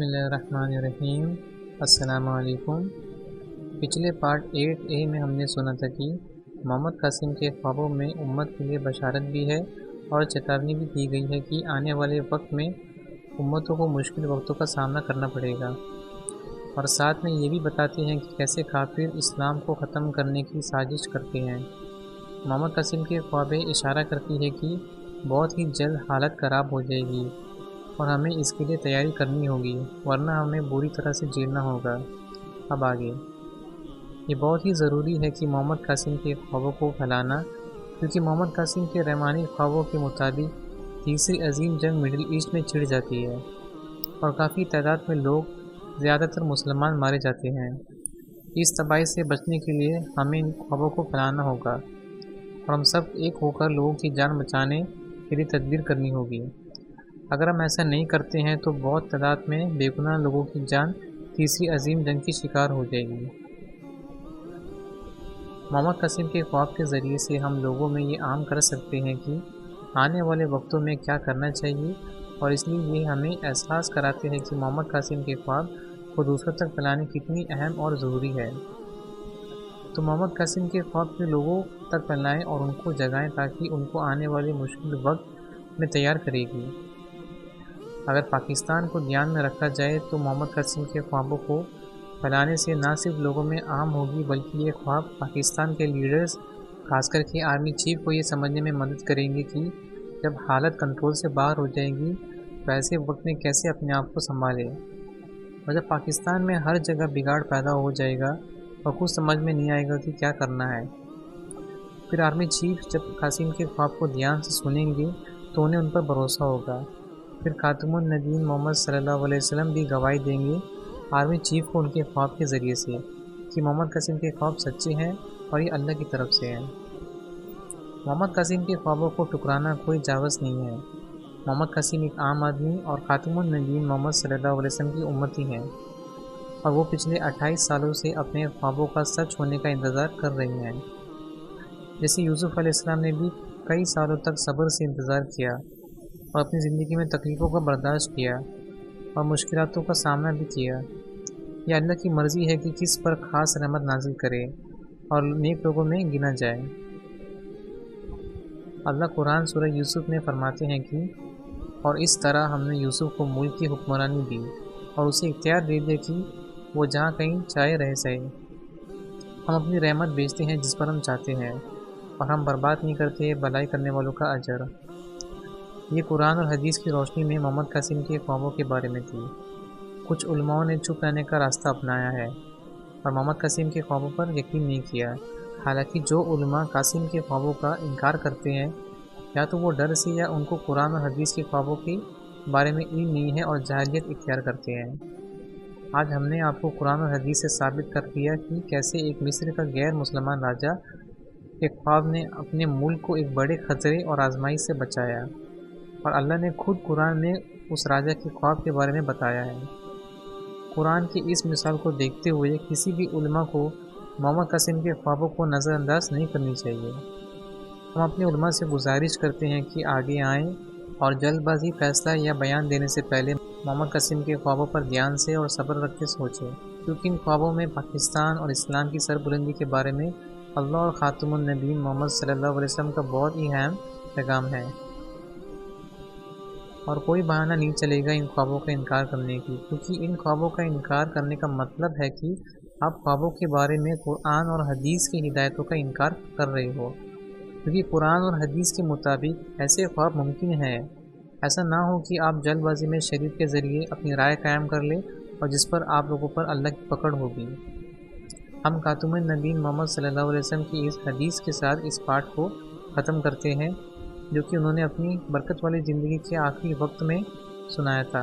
بسم اللہ الرحمن الرحیم۔ السلام علیکم۔ پچھلے پارٹ 8A میں ہم نے سنا تھا کہ محمد قاسم کے خوابوں میں امت کے لیے بشارت بھی ہے اور چیتاونی بھی دی گئی ہے کہ آنے والے وقت میں امتوں کو مشکل وقتوں کا سامنا کرنا پڑے گا، اور ساتھ میں یہ بھی بتاتے ہیں کہ کیسے کافر اسلام کو ختم کرنے کی سازش کرتے ہیں۔ محمد قاسم کے خوابیں اشارہ کرتی ہے کہ بہت ہی جلد حالت خراب ہو جائے گی اور ہمیں اس کے لیے تیاری کرنی ہوگی، ورنہ ہمیں بری طرح سے جھیلنا ہوگا۔ اب آگے یہ بہت ہی ضروری ہے کہ محمد قاسم کے خوابوں کو پھیلانا، کیونکہ محمد قاسم کے رحمانی خوابوں کے مطابق تیسری عظیم جنگ مڈل ایسٹ میں چھڑ جاتی ہے اور کافی تعداد میں لوگ، زیادہ تر مسلمان، مارے جاتے ہیں۔ اس تباہی سے بچنے کے لیے ہمیں ان خوابوں کو پھیلانا ہوگا اور ہم سب ایک ہو کر لوگوں کی جان بچانے کے لیے تدبیر کرنی ہوگی۔ اگر ہم ایسا نہیں کرتے ہیں تو بہت تعداد میں بے گناہ لوگوں کی جان تیسری عظیم جنگ کی شکار ہو جائے گی۔ محمد قاسم کے خواب کے ذریعے سے ہم لوگوں میں یہ عام کر سکتے ہیں کہ آنے والے وقتوں میں کیا کرنا چاہیے، اور اس لیے یہ ہمیں احساس کراتے ہیں کہ محمد قاسم کے خواب کو دوسروں تک پھیلانے کتنی اہم اور ضروری ہے۔ تو محمد قاسم کے خواب کے لوگوں تک پھیلائیں اور ان کو جگائیں تاکہ ان کو آنے والے مشکل وقت میں تیار کرے گی۔ اگر پاکستان کو دھیان میں رکھا جائے تو محمد قاسم کے خوابوں کو پھیلانے سے نہ صرف لوگوں میں عام ہوگی، بلکہ یہ خواب پاکستان کے لیڈرز، خاص کر کے آرمی چیف کو یہ سمجھنے میں مدد کریں گے کہ جب حالت کنٹرول سے باہر ہو جائے گی تو ایسے وقت میں کیسے اپنے آپ کو سنبھالے۔ اور جب پاکستان میں ہر جگہ بگاڑ پیدا ہو جائے گا اور کچھ سمجھ میں نہیں آئے گا کہ کیا کرنا ہے، پھر آرمی چیف جب قاسم کے خواب کو دھیان سے سنیں گے تو انہیں ان پر بھروسہ ہوگا۔ پھر خاتم النبیین محمد صلی اللہ علیہ وسلم بھی گواہی دیں گے آرمی چیف کو ان کے خواب کے ذریعے سے کہ محمد قاسم کے خواب سچے ہیں اور یہ اللہ کی طرف سے ہیں۔ محمد قاسم کے خوابوں کو ٹکرانا کوئی جاوز نہیں ہے۔ محمد قاسم ایک عام آدمی اور خاتم النبیین محمد صلی اللہ علیہ وسلم کی امتی ہیں، اور وہ پچھلے 28 سالوں سے اپنے خوابوں کا سچ ہونے کا انتظار کر رہے ہیں۔ جیسے یوسف علیہ السلام نے بھی کئی سالوں تک صبر سے انتظار کیا اور اپنی زندگی میں تکلیفوں کا برداشت کیا اور مشکلاتوں کا سامنا بھی کیا۔ یہ اللہ کی مرضی ہے کہ کس پر خاص رحمت نازل کرے اور نیک لوگوں میں گنا جائے۔ اللہ قرآن سورہ یوسف میں فرماتے ہیں کہ اور اس طرح ہم نے یوسف کو ملک کی حکمرانی دی اور اسے اختیار دے دیا کہ وہ جہاں کہیں چاہے رہ سکے۔ ہم اپنی رحمت بیچتے ہیں جس پر ہم چاہتے ہیں، اور ہم برباد نہیں کرتے بھلائی کرنے والوں کا اجر۔ یہ قرآن اور حدیث کی روشنی میں محمد قاسم کے خوابوں کے بارے میں تھی۔ کچھ علماء نے چپ رہنے کا راستہ اپنایا ہے اور محمد قاسم کے خوابوں پر یقین نہیں کیا۔ حالانکہ جو علماء قاسم کے خوابوں کا انکار کرتے ہیں، یا تو وہ ڈر سے یا ان کو قرآن اور حدیث کے خوابوں کے بارے میں علم نہیں ہے اور جاہلیت اختیار کرتے ہیں۔ آج ہم نے آپ کو قرآن اور حدیث سے ثابت کر دیا کہ کیسے ایک مصر کا غیر مسلمان راجہ کے خواب نے اپنے ملک کو ایک بڑے خطرے اور آزمائش سے بچایا، اور اللہ نے خود قرآن میں اس راجہ کے خواب کے بارے میں بتایا ہے۔ قرآن کی اس مثال کو دیکھتے ہوئے کسی بھی علماء کو محمد قاسم کے خوابوں کو نظر انداز نہیں کرنی چاہیے۔ ہم اپنے علماء سے گزارش کرتے ہیں کہ آگے آئیں اور جلد بازی فیصلہ یا بیان دینے سے پہلے محمد قاسم کے خوابوں پر دھیان سے اور صبر رکھ کے سوچیں، کیونکہ ان خوابوں میں پاکستان اور اسلام کی سربلندی کے بارے میں اللہ اور خاتم النبیین محمد صلی اللہ علیہ وسلم کا بہت ہی اہم پیغام ہے، اور کوئی بہانہ نہیں چلے گا ان خوابوں کا انکار کرنے کی، کیونکہ ان خوابوں کا انکار کرنے کا مطلب ہے کہ آپ خوابوں کے بارے میں قرآن اور حدیث کی ہدایتوں کا انکار کر رہے ہو، کیونکہ قرآن اور حدیث کے مطابق ایسے خواب ممکن ہیں۔ ایسا نہ ہو کہ آپ جلد بازی میں شریعت کے ذریعے اپنی رائے قائم کر لیں اور جس پر آپ لوگوں پر اللہ کی پکڑ ہوگی۔ ہم خاتم النبیین محمد صلی اللہ علیہ وسلم کی اس حدیث کے ساتھ اس پارٹ کو ختم کرتے ہیں، جو کہ انہوں نے اپنی برکت والی زندگی کے آخری وقت میں سنایا تھا،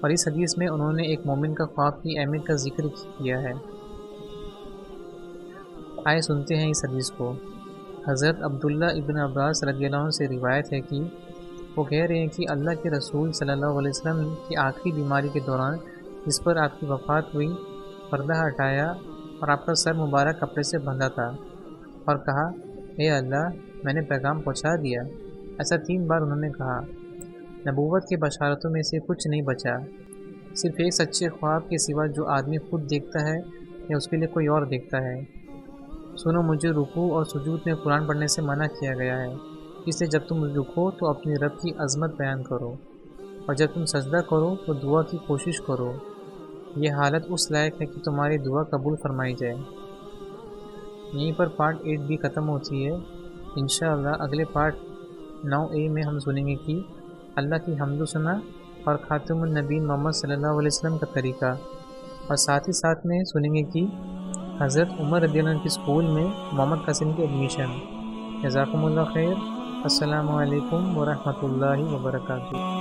اور اس حدیث میں انہوں نے ایک مومن کا خواب کی اہمیت کا ذکر کیا ہے۔ آئے سنتے ہیں اس حدیث کو۔ حضرت عبداللہ ابن عباس رضی اللہ عنہ سے روایت ہے کہ وہ کہہ رہے ہیں کہ اللہ کے رسول صلی اللہ علیہ وسلم کی آخری بیماری کے دوران جس پر آپ کی وفات ہوئی، پردہ ہٹایا اور آپ کا سر مبارک کپڑے سے بندھا تھا، اور کہا، اے اللہ، میں نے پیغام پہنچا دیا۔ ایسا 3 بار انہوں نے کہا۔ نبوت کے بشارتوں میں سے کچھ نہیں بچا، صرف ایک سچے خواب کے سوا جو آدمی خود دیکھتا ہے یا اس کے لیے کوئی اور دیکھتا ہے۔ سنو، مجھے رکوع اور سجود میں قرآن پڑھنے سے منع کیا گیا ہے، اس لیے جب تم رکو تو اپنی رب کی عظمت بیان کرو، اور جب تم سجدہ کرو تو دعا کی کوشش کرو، یہ حالت اس لائق ہے کہ تمہاری دعا قبول فرمائی جائے۔ یہیں پر پارٹ 8 بھی ختم ہوتی ہے۔ انشاءاللہ اگلے پارٹ 9A میں ہم سنیں گے کہ اللہ کی حمد و ثنا اور خاتم النبیین محمد صلی اللہ علیہ وسلم کا طریقہ، اور ساتھ ہی ساتھ میں سنیں گے کہ حضرت عمر رضی اللہ عنہ کے اسکول میں محمد قاسم کی ایڈمیشن۔ جزاکم اللہ خیر۔ السلام علیکم ورحمۃ اللہ وبرکاتہ۔